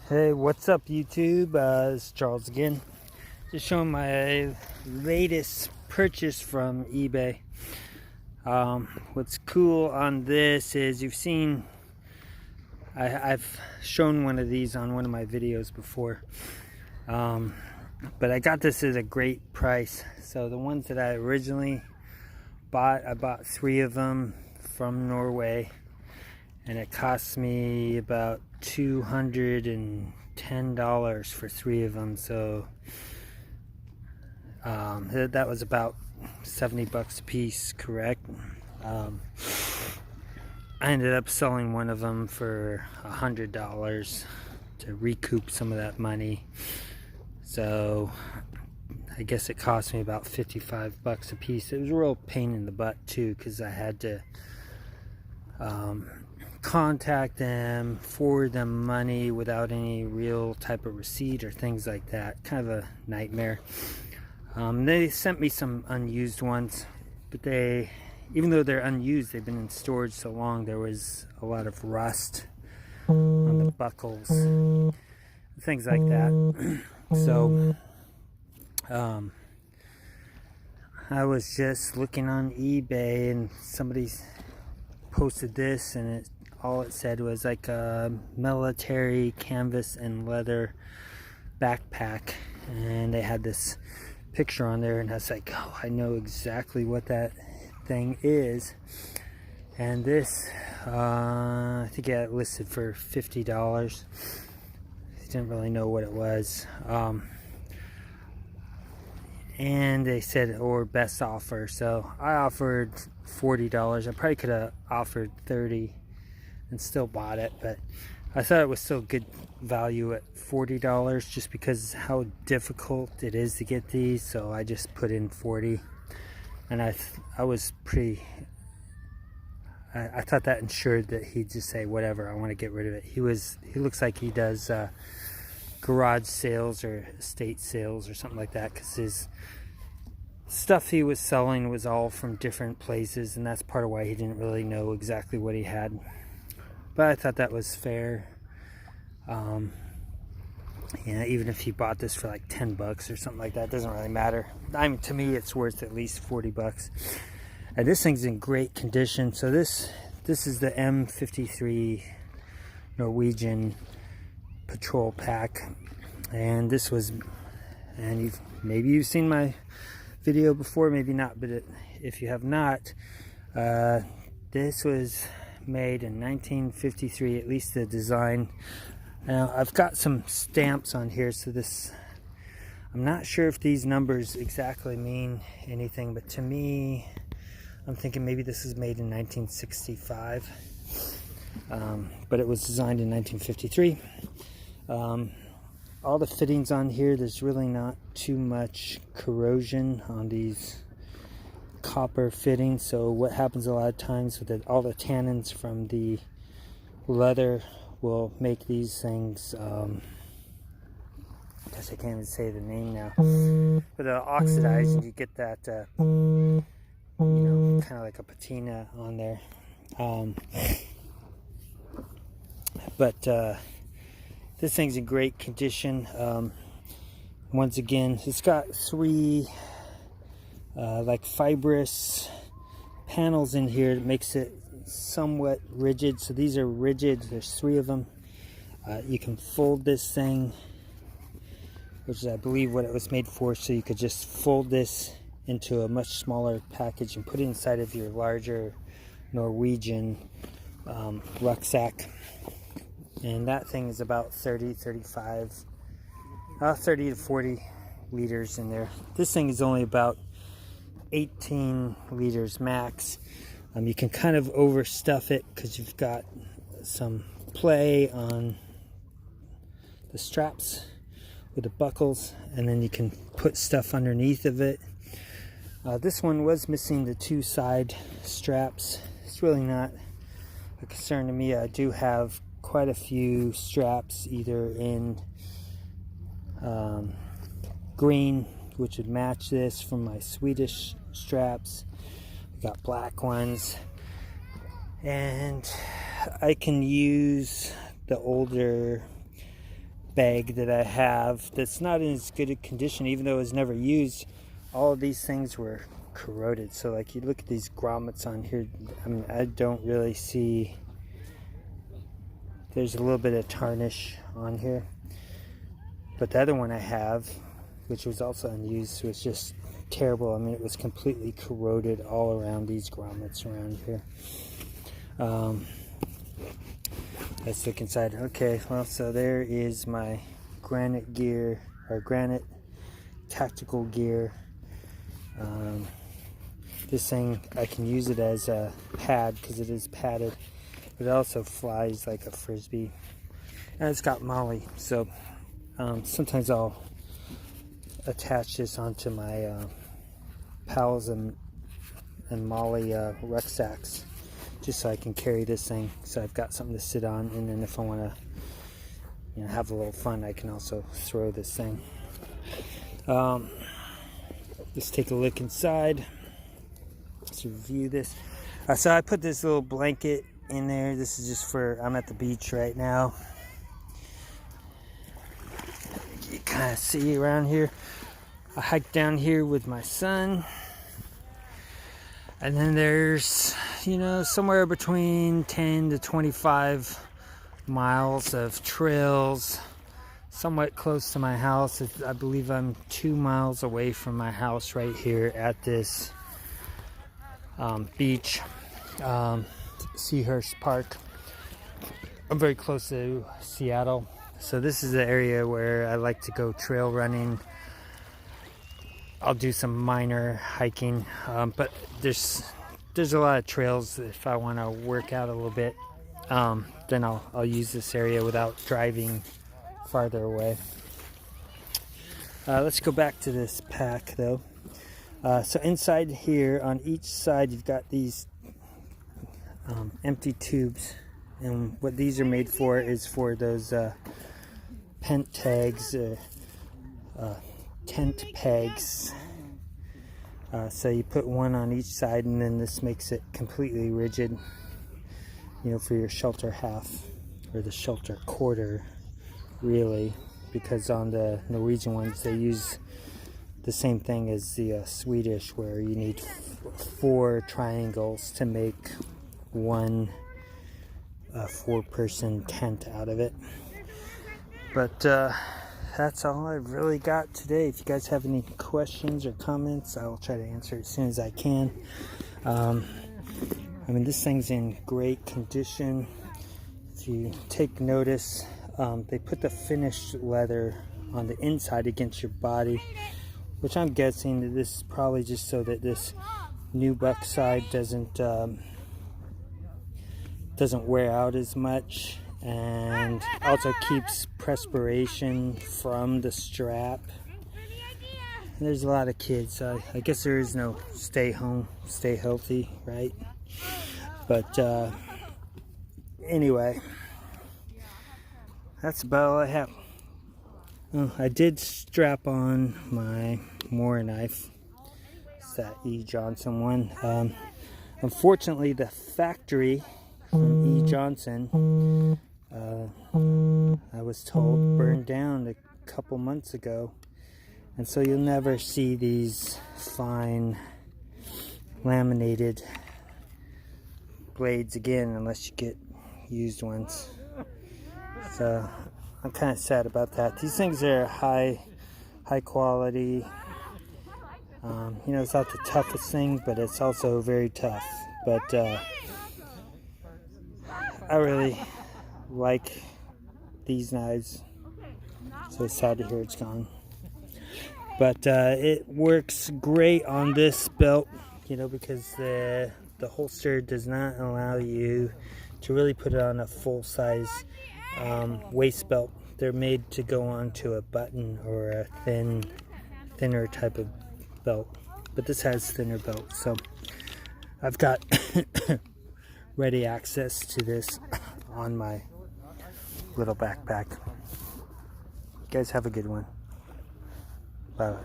Hey, what's up YouTube? It's Charles again. Just showing my latest purchase from eBay. What's cool on this is you've seen, I've shown one of these on one of my videos before. But I got this at a great price. So the ones that I originally bought, I bought 3 of them from Norway. And it cost me about $210 for 3 of them, so that was about 70 bucks a piece, correct? I ended up selling one of them for $100 to recoup some of that money, so I guess it cost me about 55 bucks a piece. It was a real pain in the butt too, because I had to contact them, forward them money without any real type of receipt or things like that. Kind of a nightmare. They sent me some unused ones, but even though they're unused, they've been in storage so long, there was a lot of rust on the buckles, things like that. So I was just looking on eBay and somebody posted this, and all it said was like a military canvas and leather backpack, and they had this picture on there, and I was like, oh, I know exactly what that thing is. And this I think I got it listed for $50. Didn't really know what it was, and they said, or best offer, so I offered $40. I probably could have offered $30 and still bought it, but I thought it was still good value at $40 just because how difficult it is to get these, so I just put in $40. And I was pretty, I thought that ensured that he'd just say, whatever, I want to get rid of it. He looks like he does garage sales or estate sales or something like that, because his stuff he was selling was all from different places, and that's part of why he didn't really know exactly what he had. But I thought that was fair. Yeah, even if he bought this for like 10 bucks or something like that, doesn't really matter. I mean, to me, it's worth at least 40 bucks. And this thing's in great condition. So this is the M53 Norwegian patrol pack, and this was, and maybe you've seen my video before, maybe not, but if you have not, this was made in 1953, at least the design. Now I've got some stamps on here, so this, I'm not sure if these numbers exactly mean anything, but to me, I'm thinking maybe this is made in 1965, but it was designed in 1953. All the fittings on here, there's really not too much corrosion on these copper fittings. So what happens a lot of times with all the tannins from the leather will make these things, I guess I can't even say the name now, but they'll oxidize, and you get that you know, kind of like a patina on there. But this thing's in great condition. Once again, it's got 3 like fibrous panels in here that makes it somewhat rigid. So these are rigid. There's 3 of them. You can fold this thing, which is I believe what it was made for, so you could just fold this into a much smaller package and put it inside of your larger Norwegian rucksack. And that thing is about 30 to 40 liters in there. This thing is only about 18 liters max. You can kind of overstuff it because you've got some play on the straps with the buckles, and then you can put stuff underneath of it. This one was missing the 2 side straps. It's really not a concern to me. I do have quite a few straps, either in green, which would match this from my Swedish straps. We got black ones, and I can use the older bag that I have that's not in as good a condition, even though it was never used. All of these things were corroded. So like you look at these grommets on here, I mean, I don't really see, there's a little bit of tarnish on here. But the other one I have, which was also unused, was just terrible. I mean, it was completely corroded all around these grommets around here. Let's look inside. Okay, well, so there is my granite gear, or granite tactical gear. This thing, I can use it as a pad because it is padded, but it also flies like a frisbee, and it's got molly. So sometimes I'll attach this onto my pals and molly rucksacks, just so I can carry this thing. So I've got something to sit on, and then if I want to, have a little fun, I can also throw this thing. Let's take a look inside. Let's review this. So I put this little blanket in there. This is just for, I'm at the beach right now. You kind of see around here. I hiked down here with my son. And then there's, somewhere between 10 to 25 miles of trails, somewhat close to my house. I believe I'm 2 miles away from my house right here at this beach, Seahurst Park. I'm very close to Seattle. So this is the area where I like to go trail running. I'll do some minor hiking, but there's a lot of trails. If I want to work out a little bit, then I'll use this area without driving farther away. Let's go back to this pack though. So inside here, on each side, you've got these empty tubes, and what these are made for is for those pent tags, tent pegs. So you put one on each side, and then this makes it completely rigid, for your shelter half, or the shelter quarter, really, because on the Norwegian ones they use the same thing as the Swedish, where you need 4 triangles to make one 4-person tent out of it. But that's all I've really got today. If you guys have any questions or comments, I will try to answer as soon as I can. This thing's in great condition. If you take notice, they put the finished leather on the inside against your body, which I'm guessing that this is probably just so that this nubuck side doesn't wear out as much, and also keeps perspiration from the strap. And there's a lot of kids, so I guess there is no stay home, stay healthy, right? But anyway, that's about all I have. I did strap on my Moore knife. It's that E. Johnson one. Unfortunately, the factory from E. Johnson, I was told, burned down a couple months ago, and so you'll never see these fine laminated blades again unless you get used ones. So I'm kind of sad about that. These things are high quality. It's not the toughest thing, but it's also very tough. But I really like these knives, so it's sad to hear it's gone. But it works great on this belt, because the holster does not allow you to really put it on a full-size waist belt. They're made to go onto a button or a thinner type of belt, but this has thinner belts, so I've got ready access to this on my little backpack. You guys have a good one. Bye.